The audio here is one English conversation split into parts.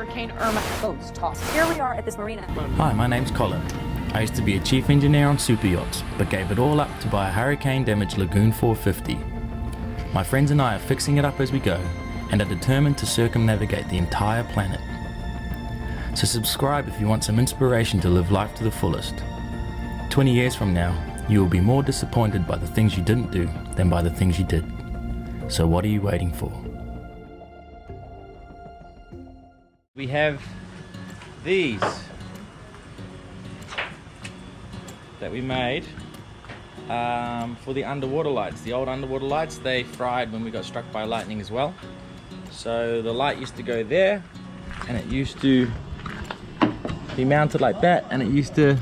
Hurricane Irma goes tossed. Here we are at this marina. Hi, my name's Colin. I used to be a chief engineer on super yachts, but gave it all up to buy a hurricane-damaged Lagoon 450. My friends and I are fixing it up as we go, and are determined to circumnavigate the entire planet. So subscribe if you want some inspiration to live life to the fullest. 20 years from now, you will be more disappointed by the things you didn't do than by the things you did. So what are you waiting for? We have these that we made for the underwater lights. The old underwater lights, they fried when we got struck by lightning as well. So the light used to go there, and it used to be mounted like that, and it used to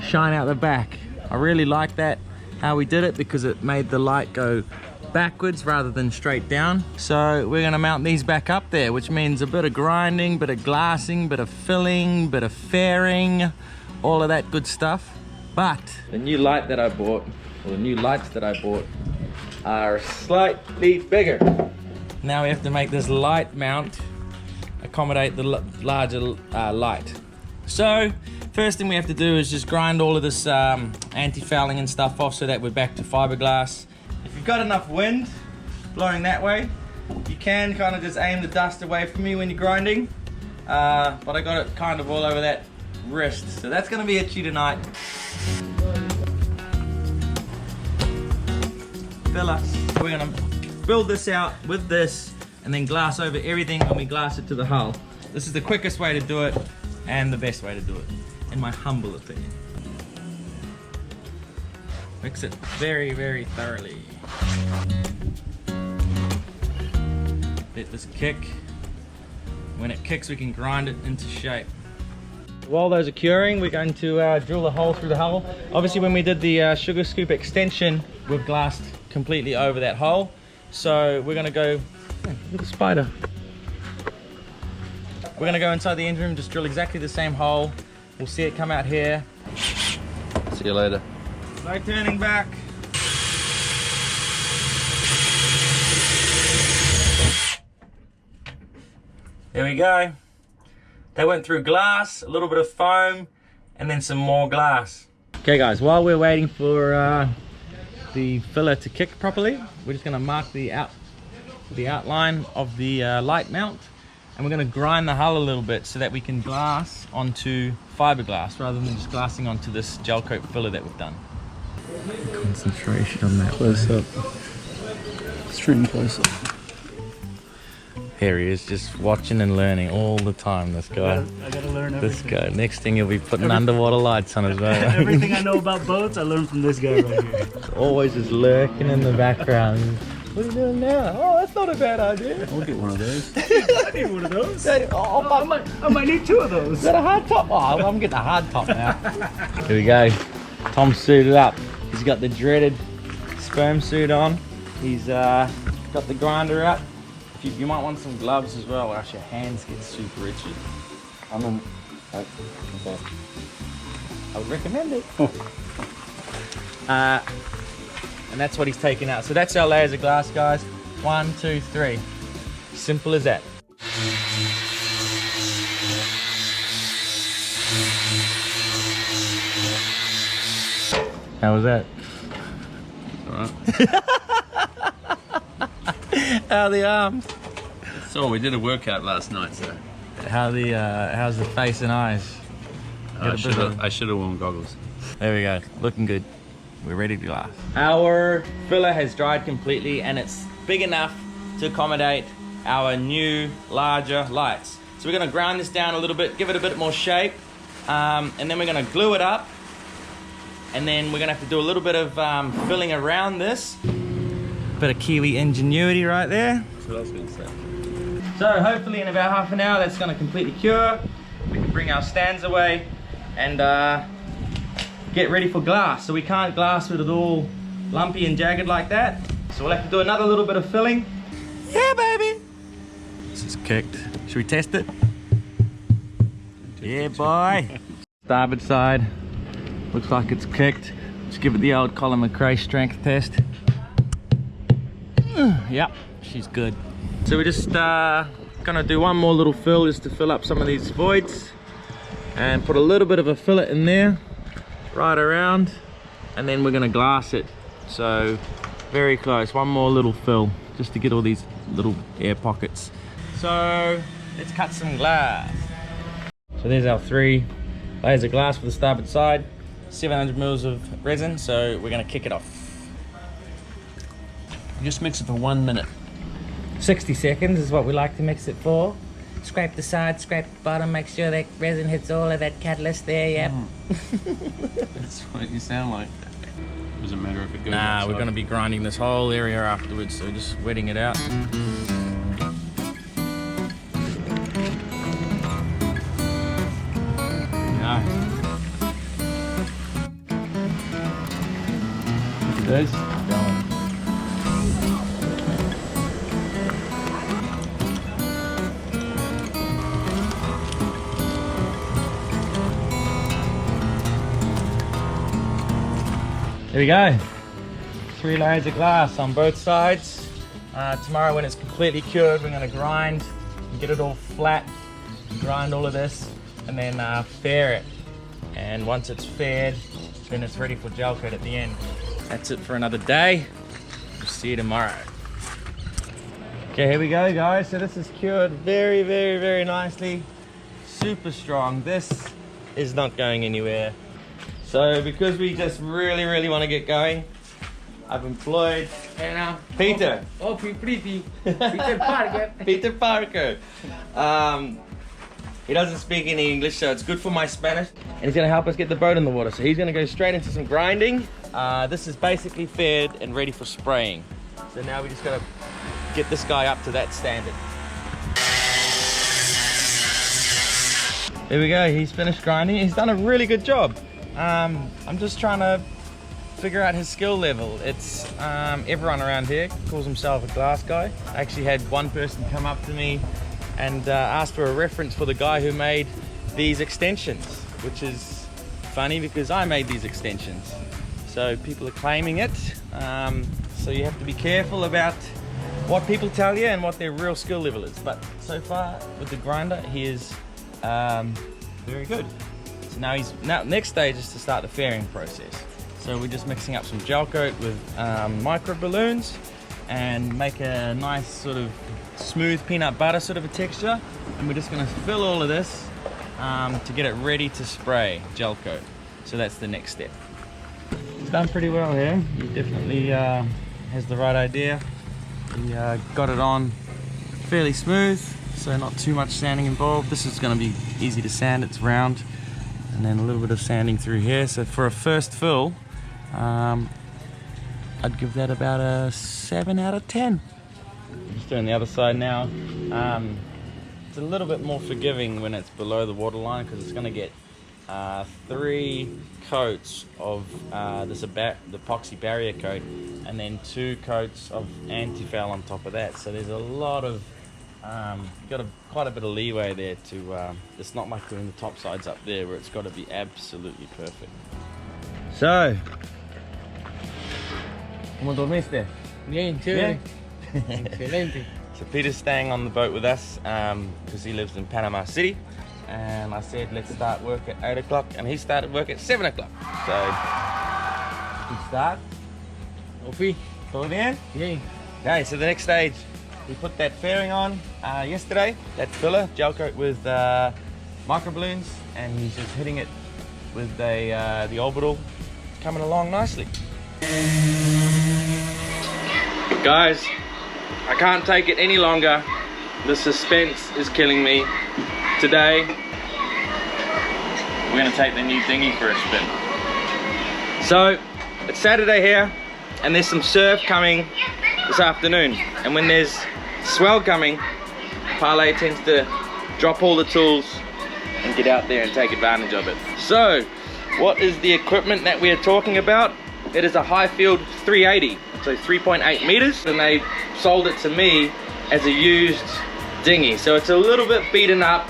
shine out the back. I really like that, how we did it, because it made the light go backwards rather than straight down. So we're gonna mount these back up there, which means a bit of grinding, bit of glassing, bit of filling, bit of fairing, all of that good stuff. But the new light that I bought, or the new lights that I bought, are slightly bigger. Now we have to make this light mount accommodate the larger light. So first thing we have to do is just grind all of this anti-fouling and stuff off, so that we're back to fiberglass. If you've got enough wind blowing that way, you can kind of just aim the dust away from me when you're grinding. But I got it kind of all over that wrist. So that's gonna be a chew tonight. Filler. We're gonna build this out with this and then glass over everything when we glass it to the hull. This is the quickest way to do it and the best way to do it, in my humble opinion. Mix it very, very thoroughly. Let this kick. When it kicks, we can grind it into shape. While those are curing, we're going to drill a hole through the hull. Obviously, when we did the sugar scoop extension, we've glassed completely over that hole. So we're gonna go, look at the spider. We're gonna go inside the engine room, just drill exactly the same hole. We'll see it come out here. See you later. No turning back. There we go. They went through glass, a little bit of foam, and then some more glass. Okay guys, while we're waiting for the filler to kick properly, we're just gonna mark the outline of the light mount, and we're gonna grind the hull a little bit so that we can glass onto fiberglass rather than just glassing onto this gel coat filler that we've done. Concentration on that. Close up. Extreme close up. Here he is, just watching and learning all the time, this guy. I gotta learn everything. This guy. Next thing he'll be putting underwater lights on his boat. Everything I know about boats, I learned from this guy right here. Always just lurking in the background. What are you doing now? Oh, that's not a bad idea. I'll get one of those. I need one of those. I might need two of those. Is that a hard top? Oh, I'm getting a hard top now. Here we go. Tom's suited up. He's got the dreaded sperm suit on. He's got the grinder up. You might want some gloves as well, or else your hands get super itchy. I would recommend it. And that's what he's taking out. So that's our layers of glass, guys. 1, 2, 3. Simple as that. How was that? Alright. How are the arms? So we did a workout last night, so How's the face and eyes? I should have worn goggles. There we go, looking good. We're ready to glass. Our filler has dried completely, and it's big enough to accommodate our new, larger lights. So we're gonna grind this down a little bit, give it a bit more shape, and then we're gonna glue it up, and then we're gonna have to do a little bit of filling around this. Bit of Kiwi ingenuity right there. That's what I was going to say. So hopefully in about half an hour that's going to completely cure. We can bring our stands away and get ready for glass. So we can't glass with it all lumpy and jagged like that. So we'll have to do another little bit of filling. Yeah, baby. This is kicked. Should we test it? Yeah, boy. Starboard side. Looks like it's kicked. Let's give it the old Colin McRae strength test. Yep, she's good. So we just got Gonna do one more little fill just to fill up some of these voids and put a little bit of a fillet in there right around, and then we're gonna glass it. So very close, one more little fill just to get all these little air pockets. So let's cut some glass. So there's our 3 layers of glass for the starboard side, 700 mils of resin. So we're gonna kick it off. Just mix it for 1 minute. 60 seconds is what we like to mix it for. Scrape the side, scrape the bottom, make sure that resin hits all of that catalyst there, yep. That's what you sound like. Doesn't matter if it goes outside. We're going to be grinding this whole area afterwards, so just wetting it out. Yeah. Look at this. Going. There we go. 3 layers of glass on both sides. Tomorrow when it's completely cured, we're going to grind and get it all flat, grind all of this, and then fair it. And once it's faired, then it's ready for gel coat at the end. That's it for another day. We'll see you tomorrow. Okay, here we go, guys. So this is cured very, very, very nicely. Super strong. This is not going anywhere. So because we just really, really want to get going, I've employed Peter. Oh, pretty. Peter Parker. Peter Parker. He doesn't speak any English, so it's good for my Spanish. And he's going to help us get the boat in the water. So he's going to go straight into some grinding. This is basically faired and ready for spraying. So now we just got to get this guy up to that standard. There we go, he's finished grinding. He's done a really good job. I'm just trying to figure out his skill level. It's everyone around here calls himself a glass guy. I actually had one person come up to me and ask for a reference for the guy who made these extensions, which is funny because I made these extensions. So people are claiming it. So you have to be careful about what people tell you and what their real skill level is. But so far with the grinder, he is very good. So now next stage is to start the fairing process. So we're just mixing up some gel coat with micro balloons and make a nice sort of smooth peanut butter sort of a texture. And we're just going to fill all of this to get it ready to spray gel coat. So that's the next step. He's done pretty well here. He definitely has the right idea. He got it on fairly smooth, so not too much sanding involved. This is going to be easy to sand, it's round. And then a little bit of sanding through here. So for a first fill, I'd give that about a 7 out of 10. Just doing the other side now. It's a little bit more forgiving when it's below the waterline because it's going to get 3 coats of this the epoxy barrier coat, and then 2 coats of anti-foul on top of that. So there's a lot of you've got quite a bit of leeway there to it's not like doing the top sides up there where it's got to be absolutely perfect. So ¿cómo dormiste? Bien, chévere. Excelente. So Peter's staying on the boat with us because he lives in Panama City, and I said let's start work at 8 o'clock, and he started work at 7 o'clock. So good start. Ofi. Todo bien? Bien. Okay, so the next stage, we put that fairing on yesterday, that filler, gel coat with micro balloons, and he's just hitting it with the orbital. It's coming along nicely. Guys, I can't take it any longer. The suspense is killing me. Today, we're gonna take the new dinghy for a spin. So, it's Saturday here, and there's some surf coming this afternoon. And when there's swell coming, Parlay tends to drop all the tools and get out there and take advantage of it. So, what is the equipment that we are talking about? It is a HIGHFIELD 380, so 3.8 meters, and they sold it to me as a used dinghy. So it's a little bit beaten up.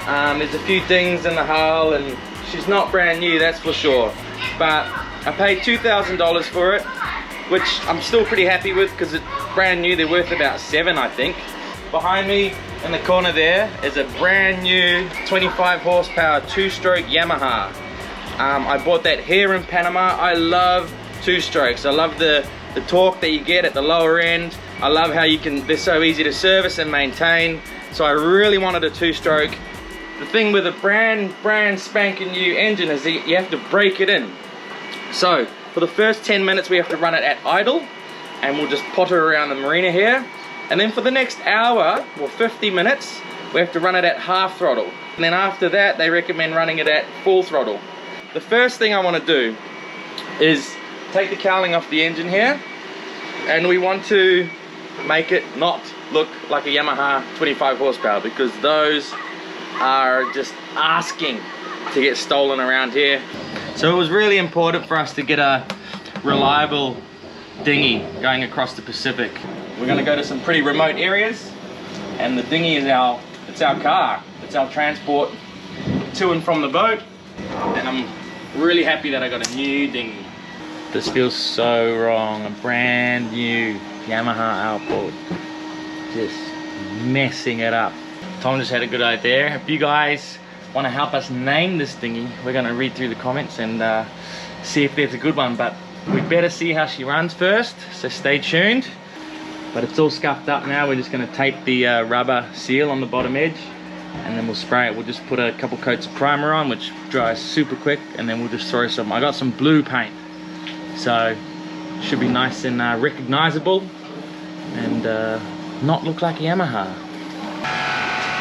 There's a few things in the hull, and she's not brand new, that's for sure. But I paid $2,000 for it, which I'm still pretty happy with because it's brand new. They're worth about $7, I think. Behind me, in the corner there is a brand new 25 horsepower two-stroke Yamaha. I bought that here in Panama. I love two-strokes. I love the torque that you get at the lower end. I love how they're so easy to service and maintain. So I really wanted a two-stroke. The thing with a brand spanking new engine is that you have to break it in. So for the first 10 minutes we have to run it at idle, and we'll just potter around the marina here. And then for the next hour or 50 minutes we have to run it at half throttle. And then after that they recommend running it at full throttle. The first thing I want to do is take the cowling off the engine here, and we want to make it not look like a Yamaha 25 horsepower, because those are just asking to get stolen around here. So it was really important for us to get a reliable dinghy going across the Pacific. We're going to go to some pretty remote areas, and the dinghy is our car. It's our transport to and from the boat, and I'm really happy that I got a new dinghy. This feels so wrong. A brand new Yamaha outboard, just messing it up. Tom just had a good idea. If you guys want to help us name this dinghy, we're going to read through the comments and see if there's a good one, but we better see how she runs first, so stay tuned. But it's all scuffed up now. We're just going to tape the rubber seal on the bottom edge, and then we'll spray it. We'll just put a couple coats of primer on, which dries super quick, and then we'll just throw some, I got some blue paint, so it should be nice and recognizable and not look like a Yamaha.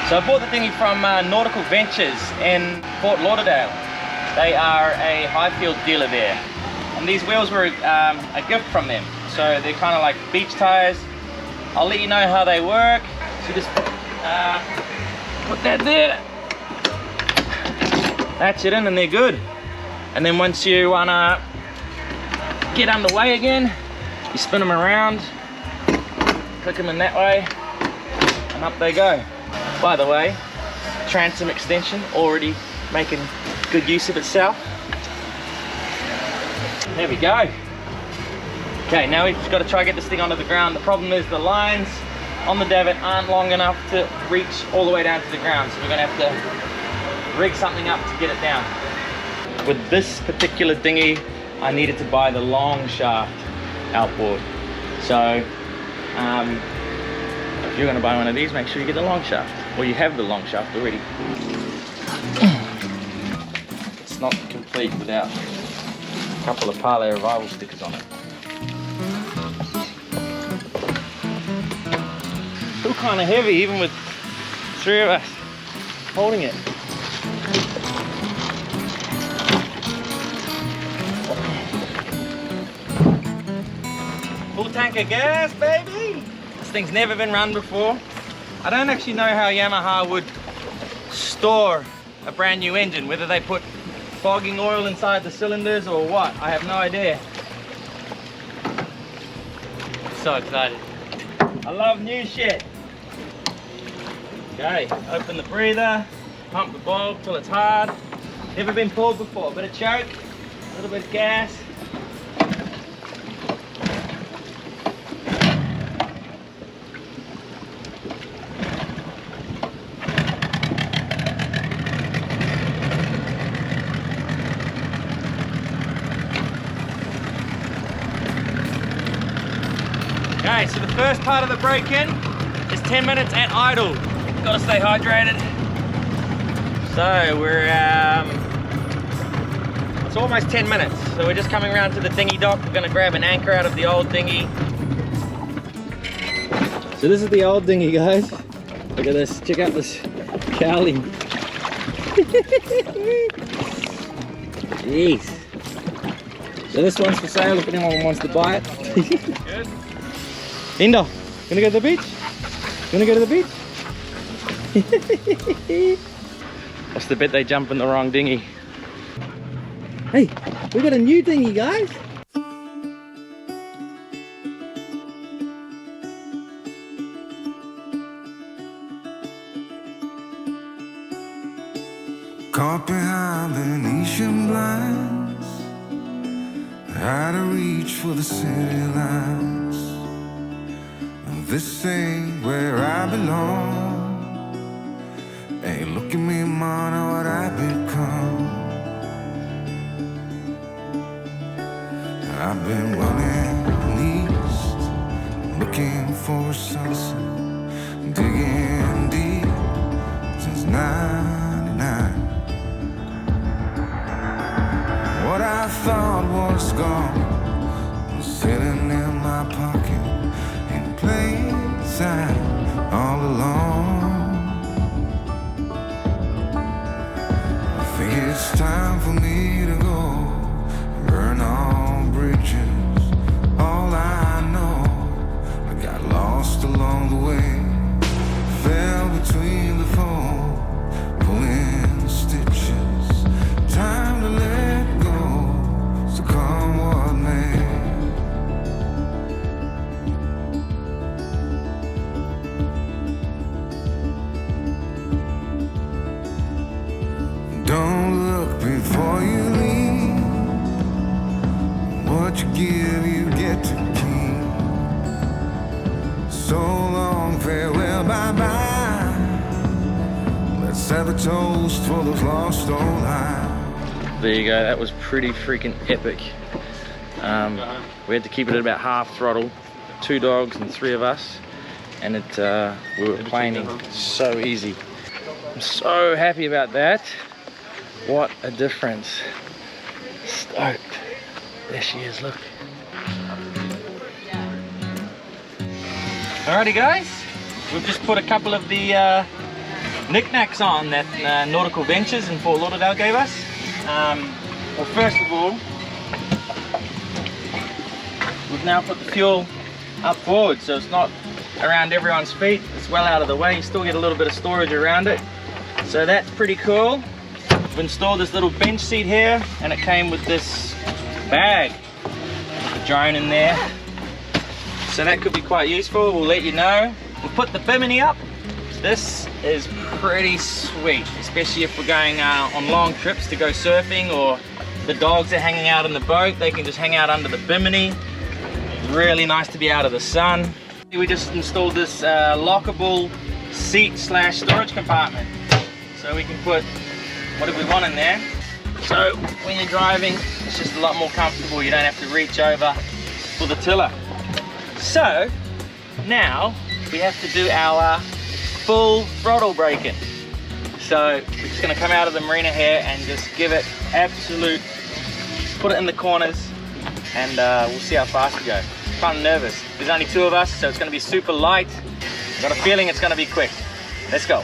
So I bought the dinghy from Nautical Ventures in Fort Lauderdale. They are a HIGHFIELD dealer there, and these wheels were a gift from them. So they're kind of like beach tires. I'll let you know how they work. So just put that there, latch it in, and they're good. And then once you wanna get underway again, you spin them around, click them in that way, and up they go. By the way, transom extension already making good use of itself. There we go. Okay, now we've just got to try to get this thing onto the ground. The problem is the lines on the davit aren't long enough to reach all the way down to the ground, so we're going to have to rig something up to get it down. With this particular dinghy, I needed to buy the long shaft outboard. So if you're going to buy one of these, make sure you get the long shaft, or you have the long shaft already. It's not complete without a couple of Parlay revival stickers on it. Still kind of heavy, even with three of us holding it. Full tank of gas, baby! This thing's never been run before. I don't actually know how Yamaha would store a brand new engine, whether they put fogging oil inside the cylinders or what. I have no idea. So excited. I love new shit. Okay, open the breather, pump the bulb till it's hard. Never been pulled before. A bit of choke, a little bit of gas. Okay, so the first part of the break-in is 10 minutes at idle. Gotta stay hydrated. So we're, it's almost 10 minutes. So we're just coming around to the dinghy dock. We're gonna grab an anchor out of the old dinghy. So this is the old dinghy, guys. Look at this, check out this cowling. Jeez. So this one's for sale if anyone wants to buy it. Good. Indo, gonna go to the beach? Gonna go to the beach? What's the bet they jump in the wrong dinghy? Hey, we got a new dinghy, guys. Caught behind Venetian blinds, out of reach for the city lights. This ain't where I belong. Hey, look at me, man, what I've become. I've been running east, looking for a sunset, digging deep since '99. What I thought was gone was sitting in my pocket in plain sight all along. I think it's time for me to go, burn all bridges. All I know, I got lost along the way, fell between the foam, pulling stitches. Time to let go, so come what may. Don't look before you leave. What you give, you get to keep. So long, farewell, bye-bye. Let's have a toast for those lost old lives. There you go, that was pretty freaking epic. We had to keep it at about half throttle, 2 dogs and 3 of us, and we were planing so easy. I'm so happy about that. What a difference. Stoked. There she is, look. Alrighty guys, we've just put a couple of the knickknacks on that Nautical Ventures in Fort Lauderdale gave us. Well, first of all, we've now put the fuel up forward, so it's not around everyone's feet. It's well out of the way. You still get a little bit of storage around it, so that's pretty cool. We've installed this little bench seat here, and it came with this bag with the drone in there, so that could be quite useful. We'll let you know. We'll put the bimini up. This is pretty sweet, especially if we're going on long trips to go surfing, or the dogs are hanging out in the boat. They can just hang out under the bimini. Really nice to be out of the sun. We just installed this lockable seat slash storage compartment, so we can put whatever we want in there. So when you're driving, it's just a lot more comfortable. You don't have to reach over for the tiller. So now we have to do our full throttle braking. So we're just going to come out of the marina here and just give it absolute, put it in the corners, and we'll see how fast we go. Kind of nervous. There's only 2 of us, so it's going to be super light. I've got a feeling it's going to be quick. Let's go.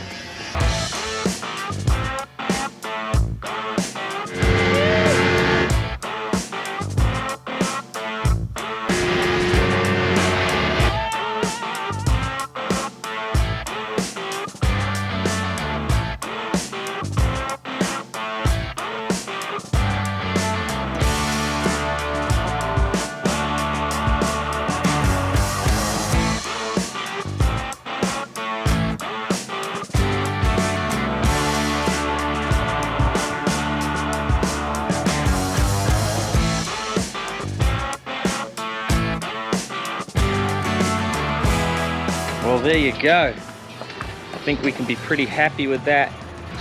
Well, there you go. I think we can be pretty happy with that.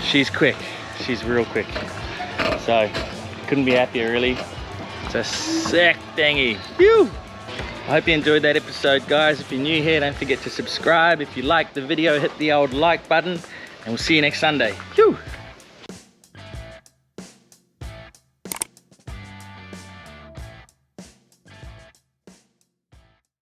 She's quick. She's real quick. So, couldn't be happier really. It's a sick dinghy. Phew! I hope you enjoyed that episode, guys. If you're new here, don't forget to subscribe. If you liked the video, hit the old like button, and we'll see you next Sunday. Phew!